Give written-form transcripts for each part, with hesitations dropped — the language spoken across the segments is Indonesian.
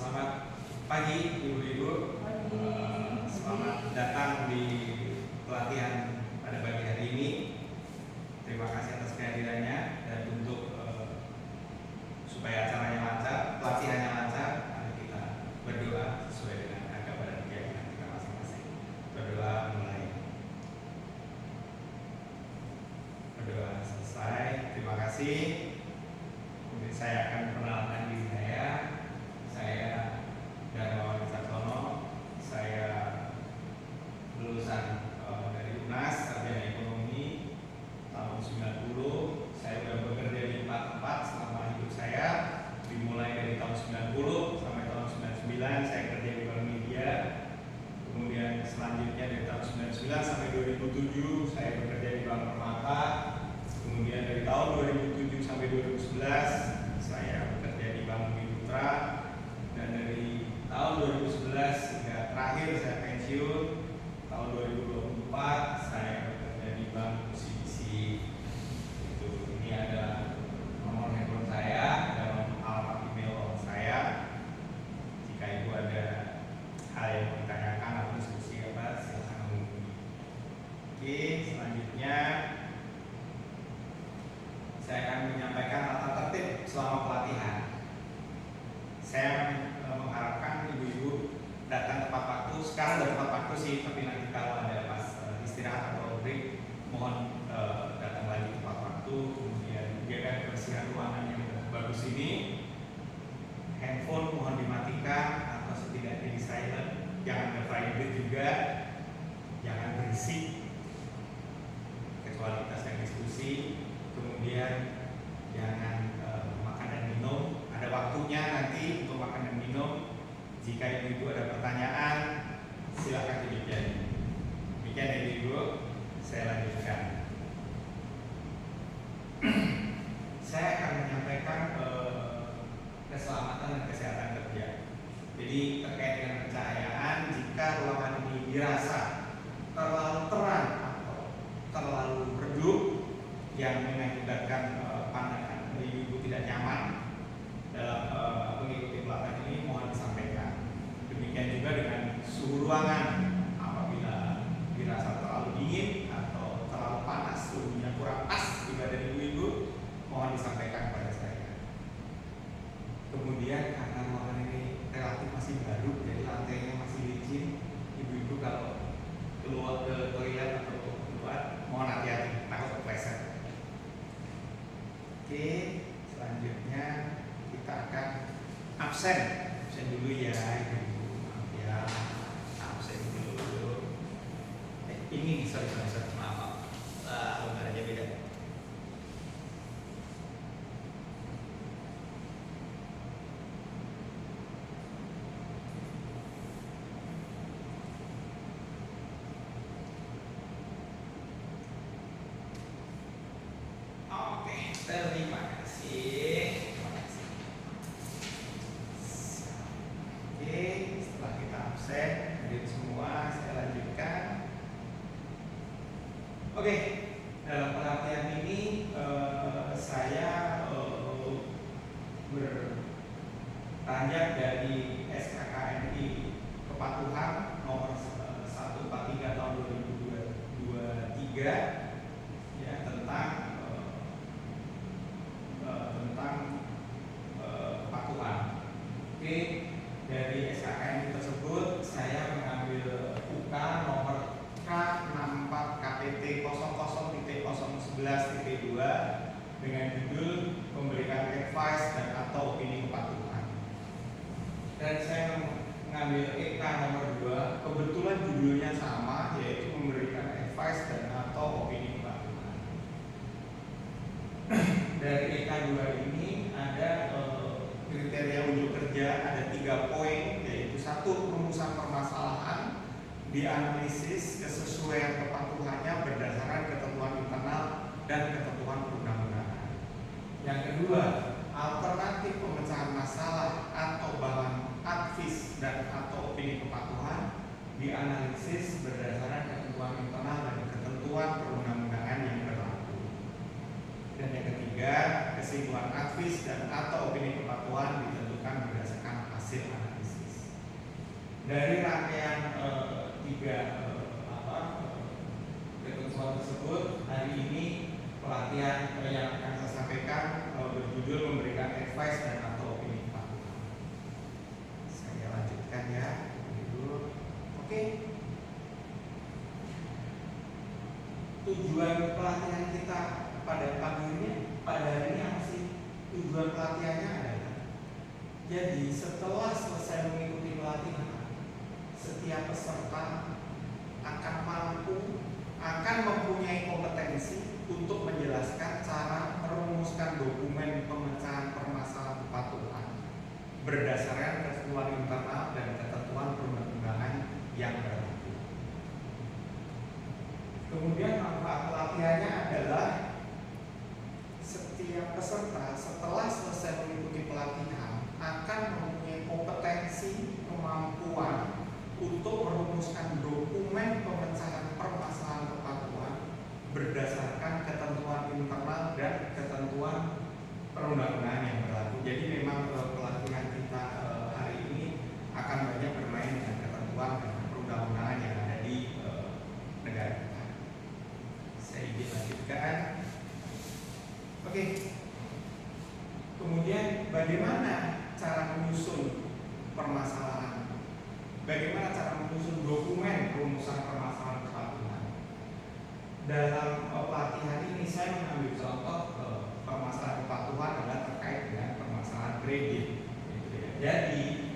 Selamat pagi Ibu-Ibu. Pagi. Selamat datang di pelatihan pada pagi hari ini. Terima kasih atas kehadirannya dan untuk supaya acaranya lancar, pelatihannya lancar, mari kita berdoa sesuai dengan agama dan keyakinan kita masing-masing. Berdoa mulai. Berdoa selesai. Terima kasih. Kemudian saya akan perkenalkan diri saya. Saya Darmawan Wicaksono. Saya lulusan dari UNAS, Sarjana Ekonomi tahun 90. Saya sudah bekerja di 4 tempat selama hidup saya. Dimulai dari tahun 90 sampai tahun 99 saya kerja di Bank Media. Kemudian selanjutnya dari tahun 99 sampai 2007 saya bekerja di Bank Permata. Kemudian dari tahun 2007 sampai 2011 saya bekerja di Bank Bumi Putra. Dan dari tahun 2011 hingga terakhir saya pensiun tahun 2024 saya bekerja di Bank OCBC. Ini ada nomor handphone saya, ada alamat email saya. Jika Ibu ada hal yang mau ditanyakan atau diskusi apa, silakan menghubungi. Oke, selanjutnya saya akan menyampaikan tata tertib selama pelatihan. Saya mengharapkan ibu-ibu datang tepat waktu. Sekarang sudah tepat waktu sih, tapi nanti kalau ada pas istirahat atau break, mohon datang lagi tepat waktu. Kemudian jaga kebersihan ruangan yang bagus ini. Handphone mohon dimatikan atau setidaknya di silent. Jangan vibrate juga, jangan berisik kecuali kita sedang diskusi. Kemudian jangan makan dan minum. Ada waktunya nanti untuk makan dan minum. Jika ibu ada pertanyaan, silakan demikian. Demikian ya ibu, saya lanjutkan. Saya akan menyampaikan keselamatan dan kesehatan kerja. Jadi terkait dengan pencahayaan, jika ruangan ini dirasa terlalu terang atau terlalu redup yang mengakibatkan pandangan ibu tidak nyaman dalam mengikuti pelatihan ini, mohon disampaikan. Demikian juga dengan suhu ruangan, apabila dirasa terlalu dingin atau terlalu panas, suhunya kurang pas di badan ibu-ibu, mohon disampaikan kepada saya. Kemudian karena ruangan ini relatif masih baru, jadi lantainya masih licin, ibu-ibu kalau keluar ke toilet atau keluar, mohon hati-hati, takut kepleset. Oke, selanjutnya kita akan absen dulu ya ibu. Ya, absen dulu. Ini sorry maaf. Lembarannya beda. Oke, terima kasih. Oke, setelah kita absen, hadir semua, saya lanjutkan. Oke, dalam pelatihan ini saya beranjak dari SKKNI Kepatuhan nomor 143 tahun 2023 ya, tentang kepatuhan. Oke, dari SKKNI tersebut saya mengambil UK nomor K64 KPT 00.011.2 dengan judul memberikan advice dan atau opini kepatuhan. Dan saya mengambil EK nomor 2, kebetulan judulnya sama, yaitu memberikan advice dan atau opini kepatuhan. Dari EK 2 ini ada kriteria unjuk kerja, ada 3 poin, yaitu 1, perumusan permasalahan, dianalisis kesesuaian kepatuhannya berdasarkan ketentuan internal dan ketentuan perundang-undangan. Yang kedua, alternatif pemecahan masalah atau bahan advis dan atau opini kepatuhan dianalisis berdasarkan ketentuan internal dan ketentuan perundang-undangan yang berlaku. Dan yang ketiga, kesimpulan advis dan atau opini kepatuhan ditentukan berdasarkan hasil analisis. Dari rangkaian tiga ketentuan tersebut, hari ini pelatihan yang akan saya sampaikan berjudul memberikan advice dan atau opini kepatuhan. Saya lanjutkan ya. Oke. Tujuan pelatihan kita pada hari ini apa sih? Tujuan pelatihannya adalah, jadi setelah selesai mengikuti pelatihan, setiap peserta akan mempunyai kompetensi untuk menjelaskan cara merumuskan dokumen pemecahan permasalahan kepatuhan berdasarkan ketentuan internal dan ketentuan perundang-undangan yang berlaku. Kemudian manfaat pelatihannya adalah setiap peserta setelah selesai mengikuti pelatihan akan mempunyai kompetensi, kemampuan untuk merumuskan dokumen pemecahan permasalahan kepatuhan berdasarkan ketentuan internal dan ketentuan perundang-undangan yang berlaku. Jadi memang pelatihan kita hari ini akan banyak bermain dengan ketentuan dan perundang-undangan yang ada di negara kita. Saya ingin lanjutkan. Oke. Kemudian bagaimana cara menyusun permasalahan? Bagaimana cara menyusun dokumen perumusan permasalahan kepatuhan? Dalam pelatihan ini saya mengambil contoh permasalahan kepatuhan adalah terkait dengan permasalahan kredit. Jadi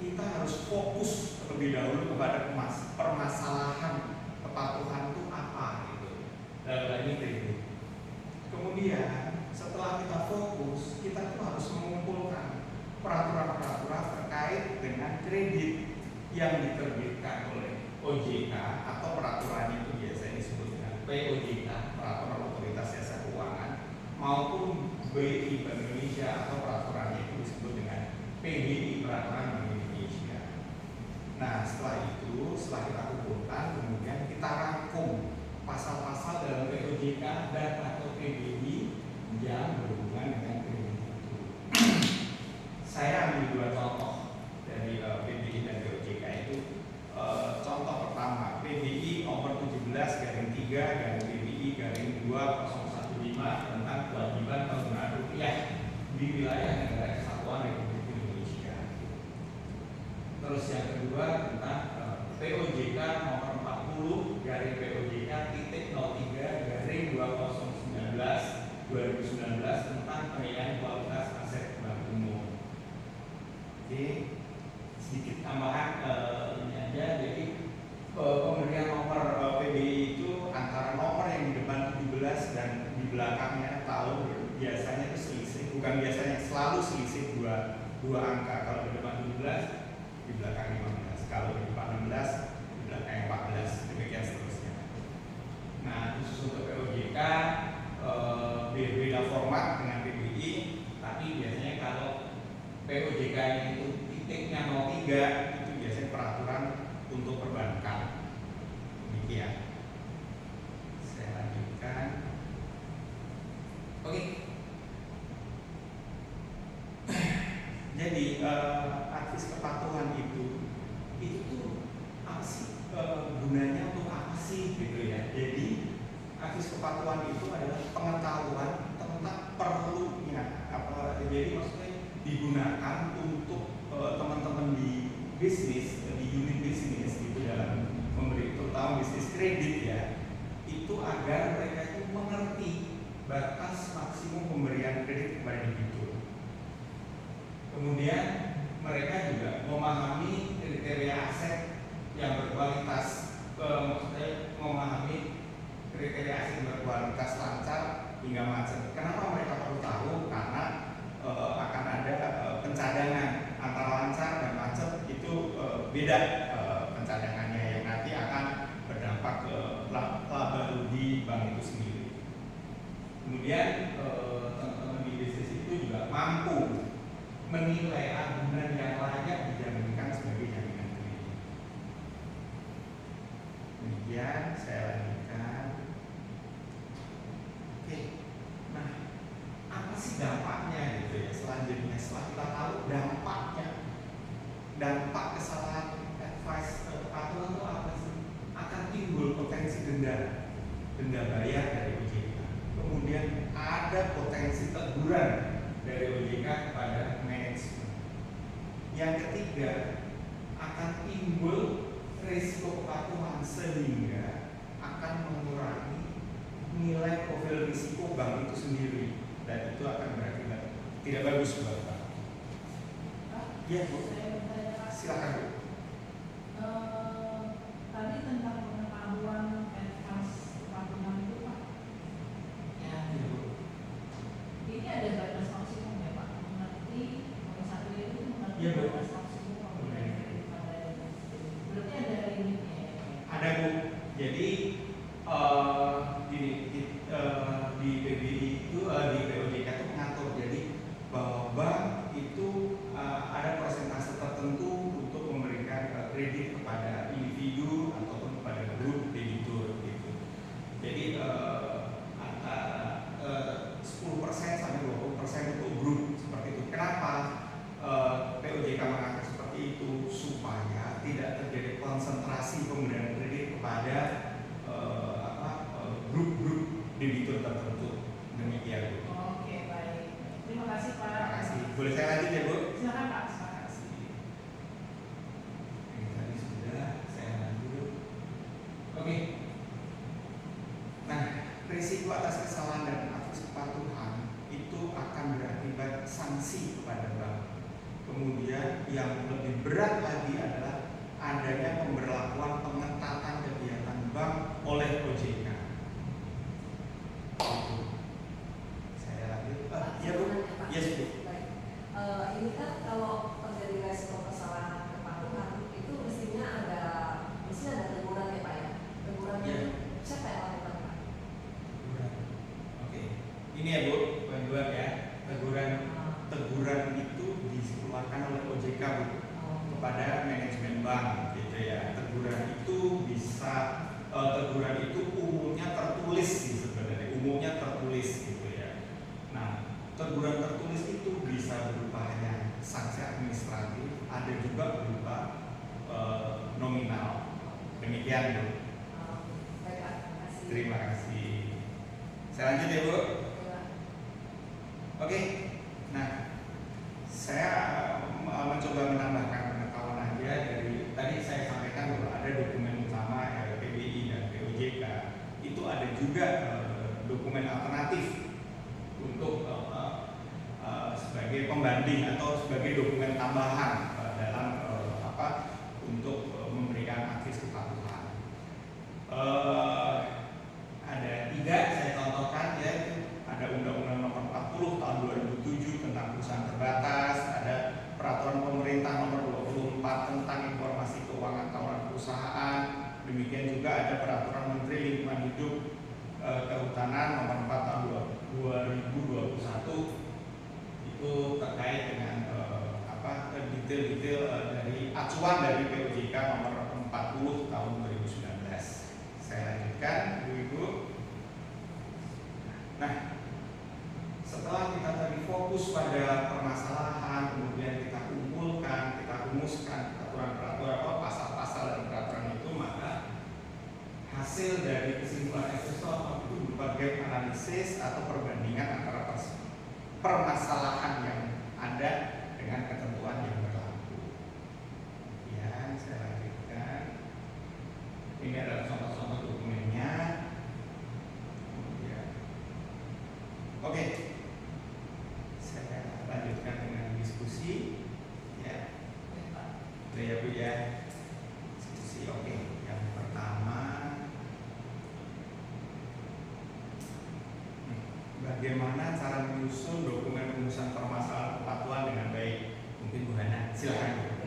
kita harus fokus terlebih dahulu kepada permasalahan kepatuhan itu apa gitu. Dalam hal ini kredit. Kemudian setelah kita fokus, kita tuh harus mengumpulkan peraturan-peraturan terkait dengan kredit yang diterbitkan oleh OJK atau peraturannya itu biasanya disebut dengan POJK, Peraturan Otoritas Jasa Keuangan, maupun BI Bank Indonesia atau peraturannya itu disebut dengan PBI, Peraturan Bank Indonesia. Nah, setelah kita kumpulkan, kemudian kita rangkum pasal-pasal dalam POJK dan atau PBI yang berhubungan dengan kredit itu. Saya ambil dua contoh dari PBI dan POJK itu. Contoh pertama, PBI nomor 17/3 dan PBI/2015 tentang kewajiban penggunaan rupiah di wilayah negara kesatuan Republik Indonesia. Terus yang kedua tentang POJK nomor 40/03/2019 tentang penilaian kualitas aset bank umum. Oke, sedikit tambahan ini aja. Jadi pemberian nomor PBI itu antara nomor yang di depan 17 dan di belakangnya tahun biasanya itu selisih, bukan biasanya, selalu selisih dua angka. Kalau di depan 17, di belakang 15. Kalau di depan 16, di belakang 14, demikian seterusnya. Nah, khusus untuk POJK beda format dengan PBI, tapi biasanya kalau POJK itu titiknya 03 itu biasanya peraturan untuk perbankan. Demikian. Saya lanjutkan. Oke. Jadi advis kepatuhan itu tuh apa sih, gunanya untuk apa sih gitu ya. Jadi advis kepatuhan itu adalah pengetahuan tentang perlunya apa. Jadi maksudnya digunakan untuk teman-teman di bisnis, di unit bisnis gitu dalam memberi, terutama bisnis kredit ya, itu agar mereka itu mengerti batas maksimum pemberian kredit kepada individu. Kemudian mereka juga memahami kriteria aset yang berkualitas, maksudnya memahami kriteria aset yang berkualitas lancar hingga macet. Kenapa mereka perlu tahu? Karena akan ada pencadangan antara lancar dan macet itu beda pencadangannya yang nanti akan berdampak ke laba rugi bank itu sendiri. Kemudian teman-teman di bisnis itu juga mampu menilai agunan yang layak dijaminkan sebagai jaminan kredit. Demikian saya lanjutkan. Oke, nah apa sih dampaknya gitu ya selanjutnya setelah kita tahu dampaknya, dampak kesalahan Yang ketiga, akan timbul risiko kepatuhan sehingga akan mengurangi nilai profil risiko bank itu sendiri, dan itu akan berakibat tidak bagus buat bank. Iya Bu, silakan Bu. Tadi tentang pengetahuan advance kepatuhan itu Pak. Ya. Bu. Ini ada batas maksimum ya Pak. Mengerti nomor satu itu mengerti Iya, Bu. batas maksimum pemberian kredit pada berarti ada limitnya ya Pak. Ada Bu. Jadi di PBI itu di POJK itu mengatur jadi bahwa bank itu ada persentase tertentu untuk memberikan kredit kepada individu ataupun kepada grup debitur gitu. Jadi antara 10% sampai 20% untuk grup seperti itu. Kenapa POJK mengatur seperti itu? Supaya tidak terjadi konsentrasi pemberian kredit kepada grup-grup debitur tertentu. Demikian Bu. Oke, baik. Terima kasih Pak. Terima kasih. Boleh saya lanjut ya Bu? Silakan Pak. Silakan. Ini tadi sudah saya lanjut. Oke. Nah, risiko atas kesalahan dan atas kepatuhan itu akan berakibat sanksi kepada bank. Kemudian yang lebih berat lagi adalah adanya pemberlakuan pengetatan kegiatan bank oleh OJK. Saya lanjut. Iya Bu. Yes Bu. Baik. Ini kan kalau terjadi resiko kesalahan kepatuhan itu mestinya ada teguran ya Pak ya. Tegurannya Iya. siapa yang lakukan Pak? Oke. Ini ya Bu, panduan ya. Teguran itu dikeluarkan oleh OJK Bu kepada manajemen bank gitu ya. Teguran itu bisa teguran itu umumnya tertulis sih sebenarnya, umumnya tertulis gitu ya. Nah, teguran tertulis itu bisa berupa hanya sanksi administratif, ada juga berupa nominal. Demikian Bu. Baik Pak, terima kasih. Terima kasih. Saya lanjut ya Bu. Oke. Nah, saya mencoba menambahkan pengetahuan aja dari tadi saya sampaikan bahwa ada dokumen utama PBI dan POJK. Itu ada juga dokumen alternatif untuk sebagai pembanding atau sebagai dokumen tambahan dalam untuk memberikan advis kepatuhan. Ada 3 saya contohkan ya. Ada Undang-Undang Nomor 40 Tahun 2007 tentang perusahaan terbatas, ada Peraturan Pemerintah Nomor 24 tentang informasi keuangan tahunan perusahaan. Demikian juga ada Peraturan Menteri Lingkungan Hidup Kehutanan Nomor 4 Tahun 2021 itu terkait dengan detail-detail dari acuan dari POJK Nomor 40 Tahun 2019. Saya lanjutkan Ibu-Ibu. Nah, setelah kita tadi fokus pada permasalahan, kemudian kita kumpulkan, kita rumuskan peraturan-peraturan pasal-pasal dan peraturan itu, maka hasil dari kesimpulan investor itu berupa gap analisis atau perbandingan antara permasalahan yang ada dengan ketentuan yang berlaku. Ya, saya lanjutkan. Ini adalah contoh-contoh dokumennya. Oke. Saya lanjutkan dengan diskusi ya. Ya Bu ya. Diskusi oke. Yang pertama, bagaimana cara menyusun dokumen rumusan permasalahan kepatuhan dengan baik? Mungkin Bu Hana, silakan.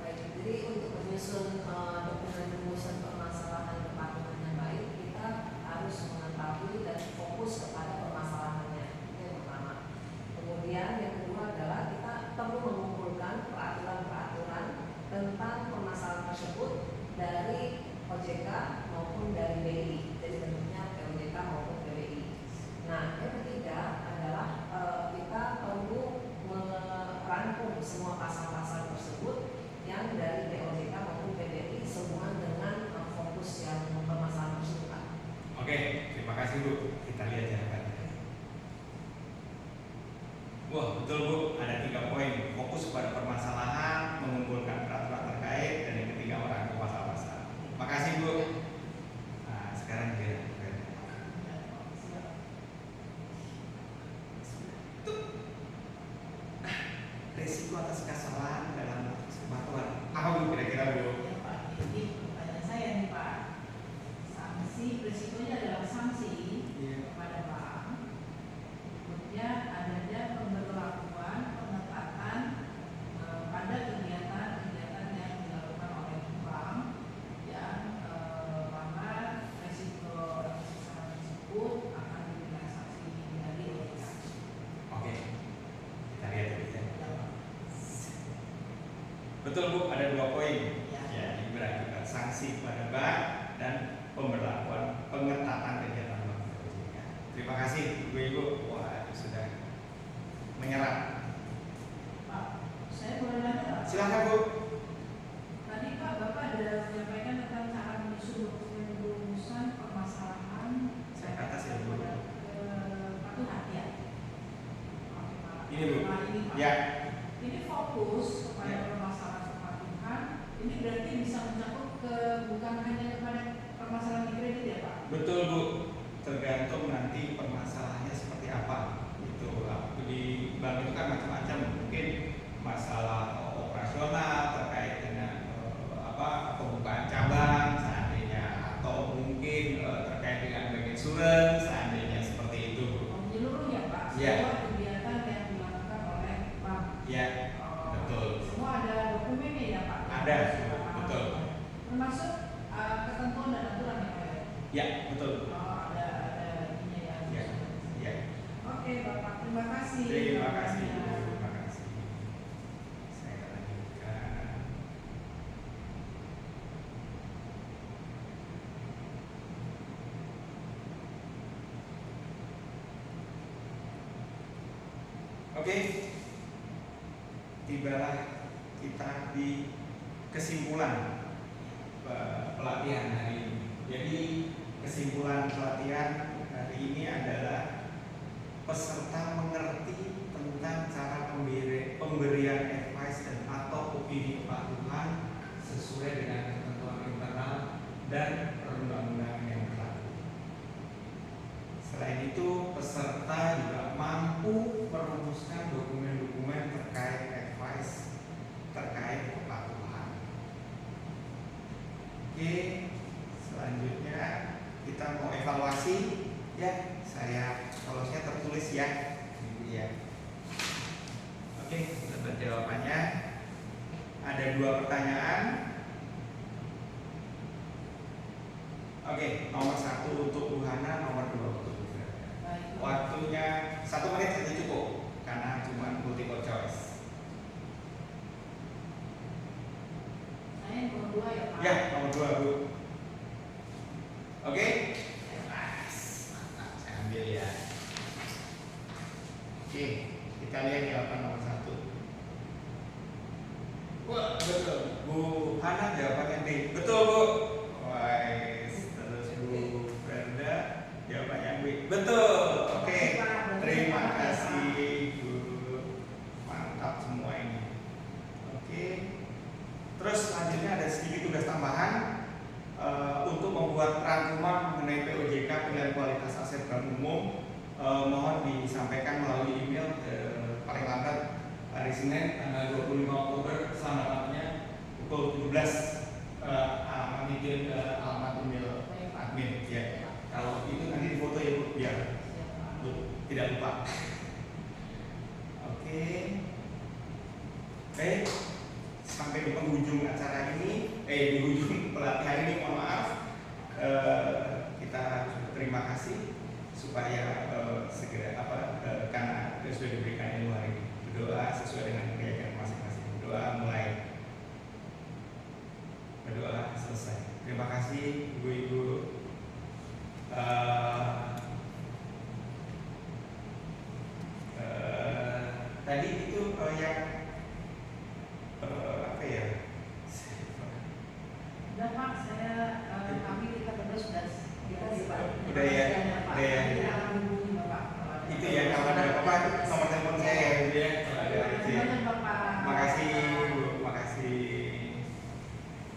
Baik, jadi untuk menyusun dokumen rumusan permasalahan kepatuhan yang baik, kita harus mengetahui dan fokus kepada permasalahannya. Itu yang pertama. Kemudian yang kedua adalah kita perlu mengumpulkan peraturan-peraturan tentang permasalahan tersebut dari OJK maupun dari BI. Jadi bentuknya POJK maupun PBI. Nah, yang ketiga adalah kita perlu merangkum semua pasal-pasal tersebut yang dari POJK maupun PBI semua dengan fokus yang permasalahan tersebut. Oke, terima kasih Bu. Kita lihat jawabannya. Wah, betul Bu. Ada 3 poin. Fokus pada permasalahan, Betul Bu, ada 2 poin. Ya. Ya, ini berakibat sanksi kepada bank dan pemberlakuan pengetatan kegiatan bank BOJK. Terima kasih Ibu-ibu. Wah, sudah menyerap. Pak, saya boleh nanya nggak? Silakan Bu. Tadi Pak Bapak ada menyampaikan tentang cara menyusun dokumen rumusan permasalahan. Saya kata saya dulu. Kepatuhan ya. Oke, Pak. Ini Bu. Nah, ini Pak. Ya. Ini fokus kepada Ya. permasalahan kepatuhan. Ini berarti bisa mencakup ke bukan hanya kepada permasalahan di kredit ya Pak? Betul Bu. Tergantung nanti permasalahannya seperti apa. Itu di bank itu kan macam-macam. Mungkin masalah operasional terkait dengan pembukaan cabang seandainya, atau mungkin terkait dengan bank insurance seandainya, seperti itu. Menyeluruh ya Pak. Ya. Semua kegiatan yang dilakukan oleh bank. Ya, betul. Semua ada dokumennya ya Pak. Ada, betul. Termasuk ketentuan dan aturan ya Pak. Ya, betul. Ada ininya ya. Ya. Ya. Oke Bapak, terima kasih. Terima kasih. jawabannya. Terima kasih. Saya lanjutkan. Oke, tibalah kita di kesimpulan pelatihan hari ini. Jadi kesimpulan pelatihan hari ini adalah peserta mengerti tentang cara pemberian advice dan atau opini kepatuhan sesuai dengan ketentuan internal dan perundang-undangan yang berlaku. Selain itu, peserta juga mampu merumuskan dokumen-dokumen terkait advice terkait kepatuhan. Oke, selanjutnya kita mau evaluasi. Ya, kalau saya tertulis ya, Ibu ya. Oke, dapat jawabannya. Ada 2 pertanyaan. Oke, nomor 1 untuk Bu Hana, nomor 2 untuk Bu Freda. Baik. Waktunya 1 menit saja cukup, karena cuma multiple choice. Saya yang nomor 2 ya Pak. Ya, nomor 2 Bu. Oke? Pas. Mantap, saya ambil ya. Oke, kita lihat jawaban nomor 1. Wah, betul. Bu Hana jawabannya D. Betul Bu. Wise. Terus Bu Freda jawabannya B. Betul. Oke. Terima kasih Bu. Mantap semua ini. Oke. Terus selanjutnya ada sedikit tugas tambahan untuk membuat rangkuman mengenai POJK penilaian kualitas aset bank umum. Mohon disampaikan melalui email paling lambat hari Senin tanggal 25 Oktober selamatnya pukul 17 alamat email alamat email admin ya. Kalau itu nanti difoto ya Bu, biar tidak lupa. Oke. Baik, sampai di penghujung acara ini, di ujung pelatihan ini, mohon maaf. Kita terima kasih supaya segera karena sudah diberikan ilmu hari ini. Berdoa sesuai dengan keyakinan masing-masing. Berdoa mulai. Berdoa selesai. Terima kasih Ibu-ibu. Tadi itu yang apa ya? Udah Pak, kami kita berdua sudah Udah ya.